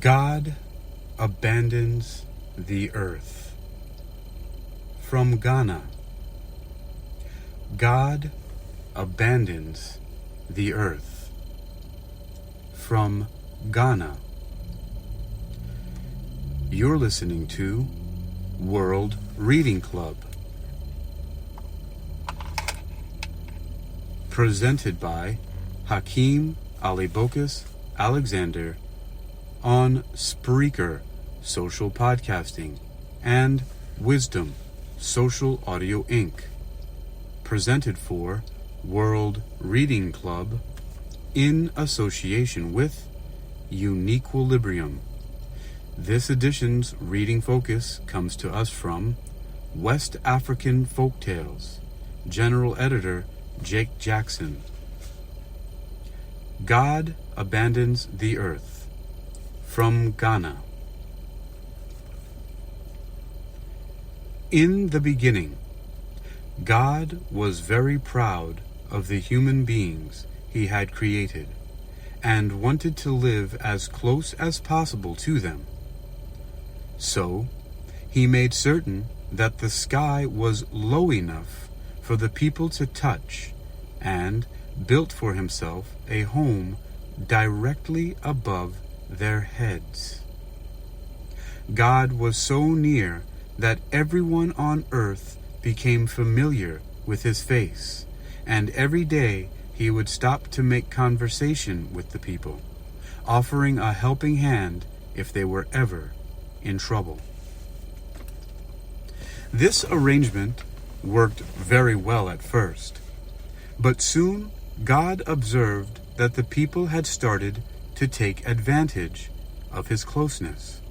God abandons the earth. From Ghana. God abandons the earth. From Ghana. You're listening to World Reading Club, presented by Hakeem Alibokus Alexander on Spreaker Social Podcasting and Wisdom Social Audio Inc. Presented for World Reading Club in association with Uniquilibrium. This edition's reading focus comes to us from West African Folktales, General Editor Jake Jackson. God abandons the earth. From Ghana. In the beginning, God was very proud of the human beings he had created and wanted to live as close as possible to them. So, he made certain that the sky was low enough for the people to touch and built for himself a home directly above their heads. God was so near that everyone on earth became familiar with his face, and every day he would stop to make conversation with the people, offering a helping hand if they were ever in trouble. This arrangement worked very well at first, but soon God observed that the people had started to take advantage of his closeness.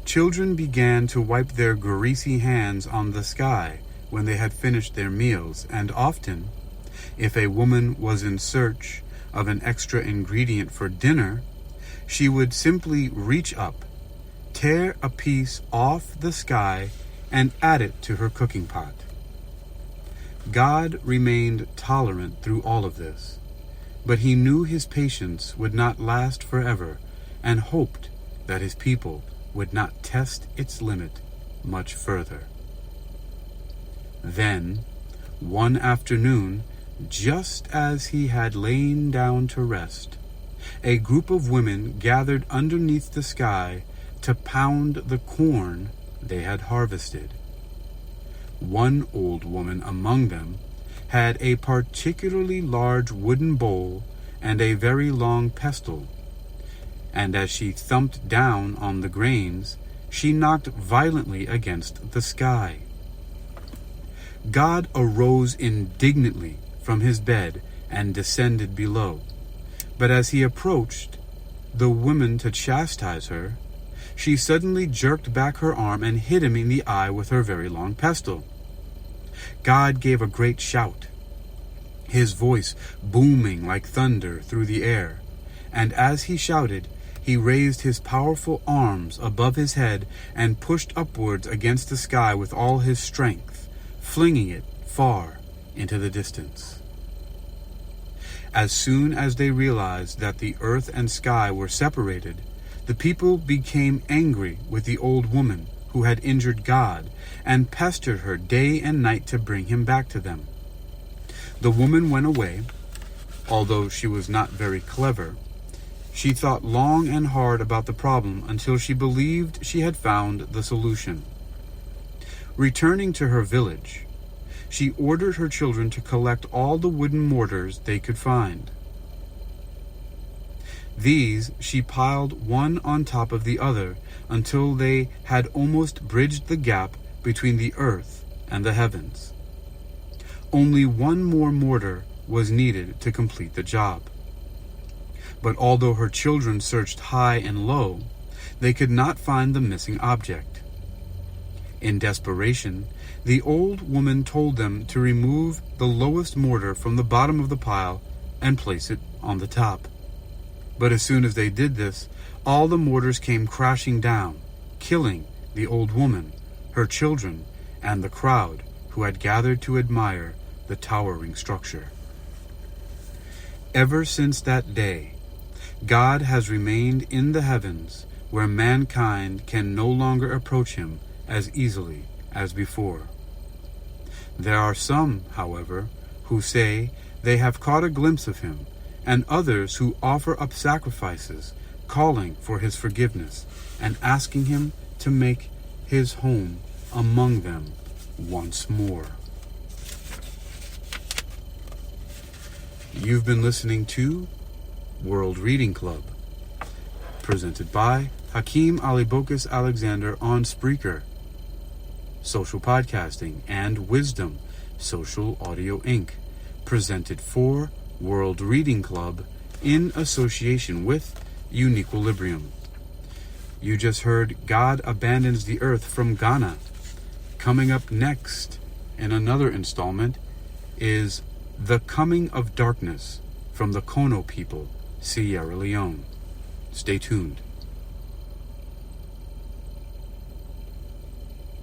Children began to wipe their greasy hands on the sky when they had finished their meals, and often, if a woman was in search of an extra ingredient for dinner, she would simply reach up, tear a piece off the sky, and add it to her cooking pot. God remained tolerant through all of this, but he knew his patience would not last forever and hoped that his people would not test its limit much further. Then, one afternoon, just as he had lain down to rest, a group of women gathered underneath the sky to pound the corn they had harvested. One old woman among them had a particularly large wooden bowl and a very long pestle, and as she thumped down on the grains, she knocked violently against the sky. God arose indignantly from his bed and descended below, but as he approached the woman to chastise her, she suddenly jerked back her arm and hit him in the eye with her very long pestle. God gave a great shout, his voice booming like thunder through the air, and as he shouted, he raised his powerful arms above his head and pushed upwards against the sky with all his strength, flinging it far into the distance. As soon as they realized that the earth and sky were separated, the people became angry with the old woman who had injured God and pestered her day and night to bring him back to them. The woman went away. Although she was not very clever, she thought long and hard about the problem until she believed she had found the solution. Returning to her village, she ordered her children to collect all the wooden mortars they could find. These she piled one on top of the other until they had almost bridged the gap between the earth and the heavens. Only one more mortar was needed to complete the job. But although her children searched high and low, they could not find the missing object. In desperation, the old woman told them to remove the lowest mortar from the bottom of the pile and place it on the top. But as soon as they did this, all the mortars came crashing down, killing the old woman, her children, and the crowd who had gathered to admire the towering structure. Ever since that day, God has remained in the heavens, where mankind can no longer approach him as easily as before. There are some, however, who say they have caught a glimpse of him, and others who offer up sacrifices, calling for his forgiveness and asking him to make his home among them once more. You've been listening to World Reading Club, presented by Hakeem Alibokis Alexander on Spreaker, Social Podcasting, and Wisdom Social Audio Inc., presented for World Reading Club in association with Uniquilibrium. You just heard God Abandons the Earth from Ghana. Coming up next in another installment is The Coming of Darkness from the Kono people, Sierra Leone. Stay tuned.